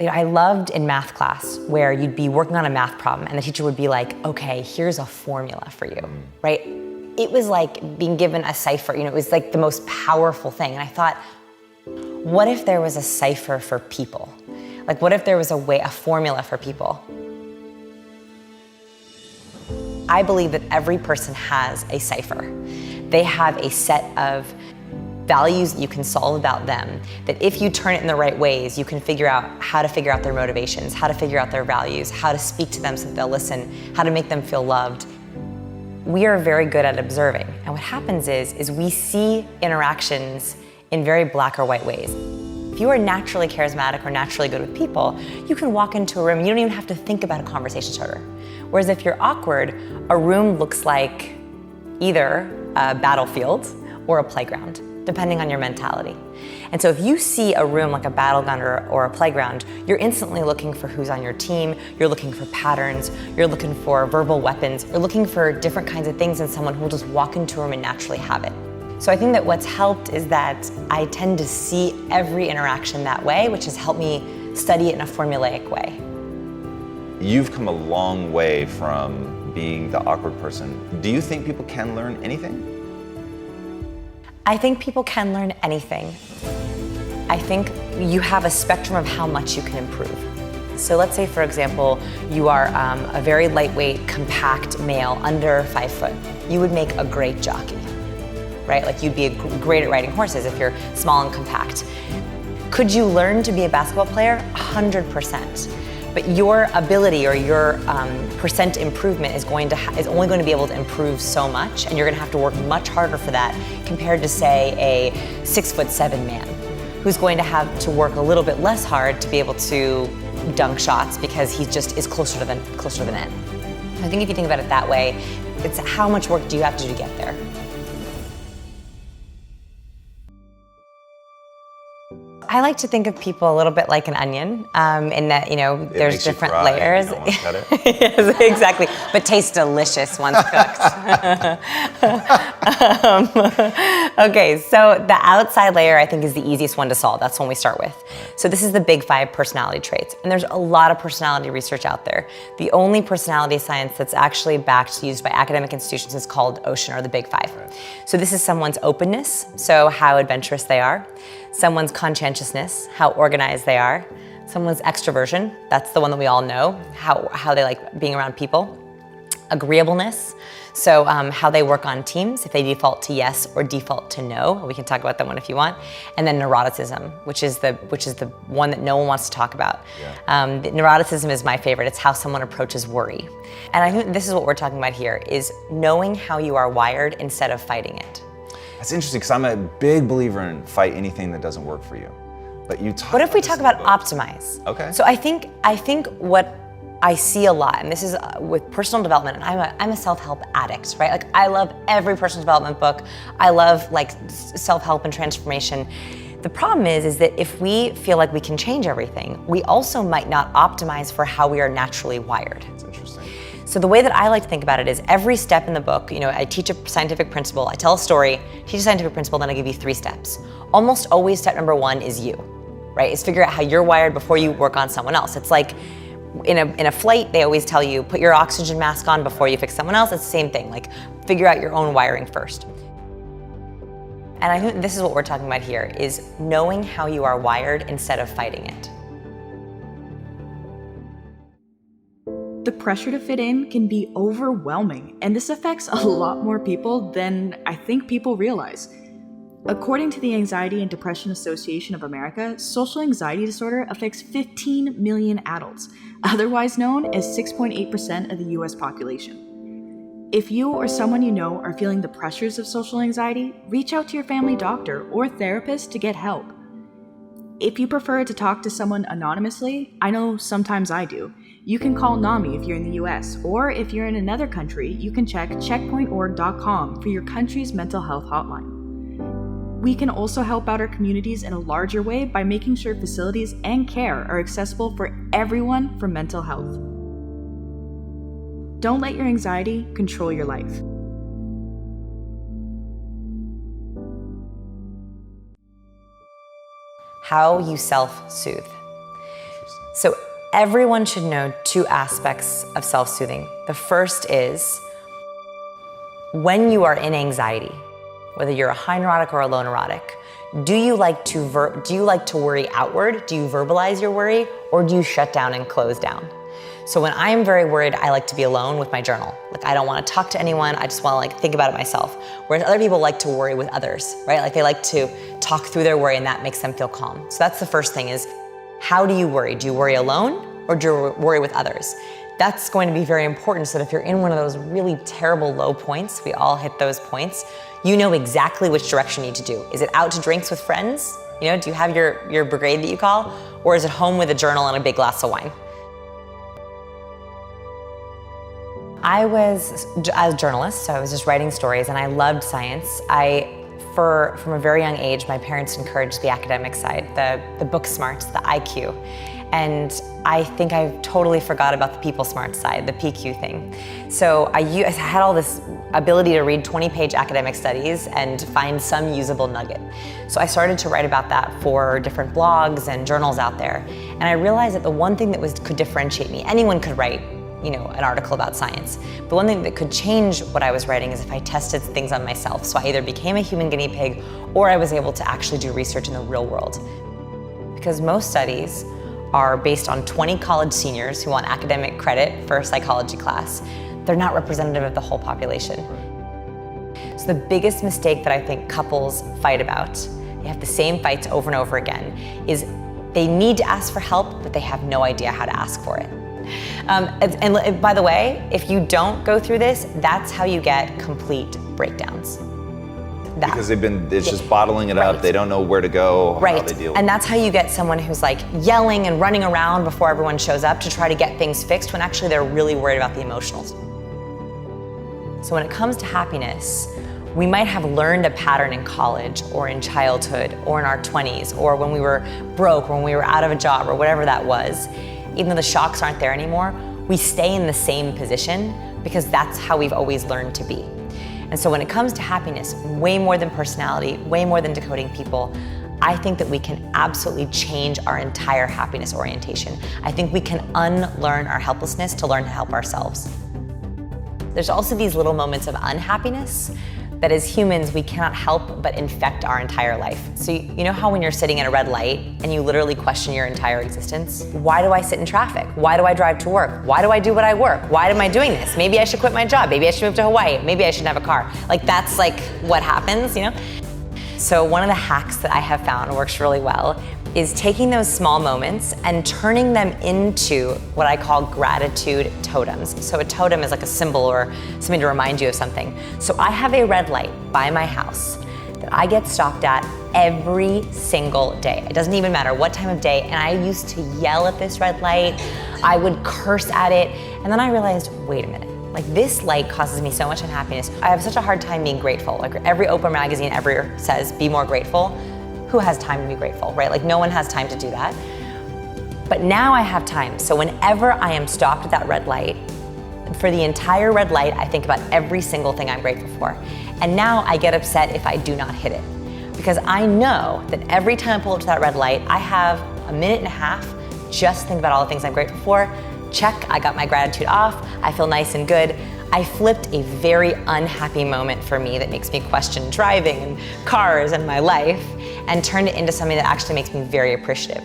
I loved in math class where you'd be working on a math problem and the teacher would be like, okay, here's a formula for you, right? It was like being given a cipher, it was like the most powerful thing. And I thought, what if there was a cipher for people? Like, what if there was a formula for people? I believe that every person has a cipher. They have a set of values that you can solve about them, that if you turn it in the right ways, you can figure out how to figure out their motivations, how to figure out their values, how to speak to them so that they'll listen, how to make them feel loved. We are very good at observing. And what happens is we see interactions in very black or white ways. If you are naturally charismatic or naturally good with people, you can walk into a room and you don't even have to think about a conversation starter. Whereas if you're awkward, a room looks like either a battlefield or a playground, depending on your mentality. And so if you see a room like a battleground or a playground, you're instantly looking for who's on your team, you're looking for patterns, you're looking for verbal weapons, you're looking for different kinds of things in someone who will just walk into a room and naturally have it. So I think that what's helped is that I tend to see every interaction that way, which has helped me study it in a formulaic way. You've come a long way from being the awkward person. Do you think people can learn anything? I think people can learn anything. I think you have a spectrum of how much you can improve. So let's say, for example, you are a very lightweight, compact male, under 5 foot. You would make a great jockey, right? Like you'd be great at riding horses if you're small and compact. Could you learn to be a basketball player? 100%. But your ability or your percent improvement is only going to be able to improve so much, and you're going to have to work much harder for that compared to, say, a 6'7" man who's going to have to work a little bit less hard to be able to dunk shots because he just is closer to the net. I think if you think about it that way, it's how much work do you have to do to get there. I like to think of people a little bit like an onion, in that, there's different layers. You don't want to cut it. Yes, exactly, but tastes delicious once cooked. Okay, so the outside layer I think is the easiest one to solve. That's one we start with. So this is the big 5 personality traits, and there's a lot of personality research out there. The only personality science that's actually backed, used by academic institutions, is called Ocean, or the big 5. Right. So this is someone's openness, so how adventurous they are. Someone's conscientiousness, how organized they are. Someone's extroversion, that's the one that we all know, how they like being around people. Agreeableness, so how they work on teams, if they default to yes or default to no. We can talk about that one if you want. And then neuroticism, which is the one that no one wants to talk about. Yeah. Neuroticism is my favorite. It's how someone approaches worry. And I think this is what we're talking about here, is knowing how you are wired instead of fighting it. That's interesting, because I'm a big believer in fight anything that doesn't work for you. But you talk. What if we talk about optimize? Okay. So I think what I see a lot, and this is with personal development, and I'm a self-help addict, right? Like I love every personal development book. I love like self-help and transformation. The problem is that if we feel like we can change everything, we also might not optimize for how we are naturally wired. That's interesting. So the way that I like to think about it is every step in the book, I teach a scientific principle, I tell a story, teach a scientific principle, then I give you 3 steps. Almost always step number 1 is you, right? Is figure out how you're wired before you work on someone else. It's like in a flight, they always tell you, put your oxygen mask on before you fix someone else. It's the same thing, like figure out your own wiring first. And I think this is what we're talking about here, is knowing how you are wired instead of fighting it. The pressure to fit in can be overwhelming, and this affects a lot more people than I think people realize. According to the Anxiety and Depression Association of America, social anxiety disorder affects 15 million adults, otherwise known as 6.8% of the US population. If you or someone you know are feeling the pressures of social anxiety, reach out to your family doctor or therapist to get help. If you prefer to talk to someone anonymously, I know sometimes I do, you can call NAMI if you're in the US, or if you're in another country, you can check checkpointorg.com for your country's mental health hotline. We can also help out our communities in a larger way by making sure facilities and care are accessible for everyone for mental health. Don't let your anxiety control your life. How you self-soothe. So everyone should know two aspects of self-soothing. The first is when you are in anxiety, whether you're a high neurotic or a low neurotic, do you like to worry outward? Do you verbalize your worry, or do you shut down and close down? So when I'm very worried, I like to be alone with my journal. Like, I don't want to talk to anyone. I just want to think about it myself. Whereas other people like to worry with others, right? Like, they like to talk through their worry, and that makes them feel calm. So that's the first thing, is how do you worry? Do you worry alone, or do you worry with others? That's going to be very important, so that if you're in one of those really terrible low points, we all hit those points, you know exactly which direction you need to do. Is it out to drinks with friends? Do you have your brigade that you call? Or is it home with a journal and a big glass of wine? I was a journalist, so I was just writing stories, and I loved science. From a very young age, my parents encouraged the academic side, the book smarts, the IQ. And I think I totally forgot about the people smart side, the PQ thing. So I had all this ability to read 20-page academic studies and find some usable nugget. So I started to write about that for different blogs and journals out there. And I realized that the one thing that could differentiate me, anyone could write an article about science. But one thing that could change what I was writing is if I tested things on myself. So I either became a human guinea pig, or I was able to actually do research in the real world. Because most studies are based on 20 college seniors who want academic credit for a psychology class. They're not representative of the whole population. So the biggest mistake that I think couples fight about, they have the same fights over and over again, is they need to ask for help, but they have no idea how to ask for it. And by the way, if you don't go through this, that's how you get complete breakdowns. Because it's just bottling it up. They don't know where to go, how they deal with it. And that's how you get someone who's like yelling and running around before everyone shows up to try to get things fixed, when actually they're really worried about the emotionals. So when it comes to happiness, we might have learned a pattern in college or in childhood or in our 20s, or when we were broke, or when we were out of a job, or whatever that was. Even though the shocks aren't there anymore, we stay in the same position because that's how we've always learned to be. And so when it comes to happiness, way more than personality, way more than decoding people, I think that we can absolutely change our entire happiness orientation. I think we can unlearn our helplessness to learn to help ourselves. There's also these little moments of unhappiness that as humans, we cannot help but infect our entire life. So you know how when you're sitting at a red light and you literally question your entire existence? Why do I sit in traffic? Why do I drive to work? Why do I do what I work? Why am I doing this? Maybe I should quit my job. Maybe I should move to Hawaii. Maybe I shouldn't have a car. That's what happens, So one of the hacks that I have found works really well is taking those small moments and turning them into what I call gratitude totems. So a totem is like a symbol or something to remind you of something. So I have a red light by my house that I get stopped at every single day. It doesn't even matter what time of day. And I used to yell at this red light. I would curse at it. And then I realized, wait a minute. This light causes me so much unhappiness. I have such a hard time being grateful. Every Oprah magazine ever says, be more grateful. Who has time to be grateful, right? No one has time to do that. But now I have time. So whenever I am stopped at that red light, for the entire red light, I think about every single thing I'm grateful for. And now I get upset if I do not hit it. Because I know that every time I pull up to that red light, I have a minute and a half just to think about all the things I'm grateful for. Check, I got my gratitude off. I feel nice and good. I flipped a very unhappy moment for me that makes me question driving and cars and my life, and turned it into something that actually makes me very appreciative.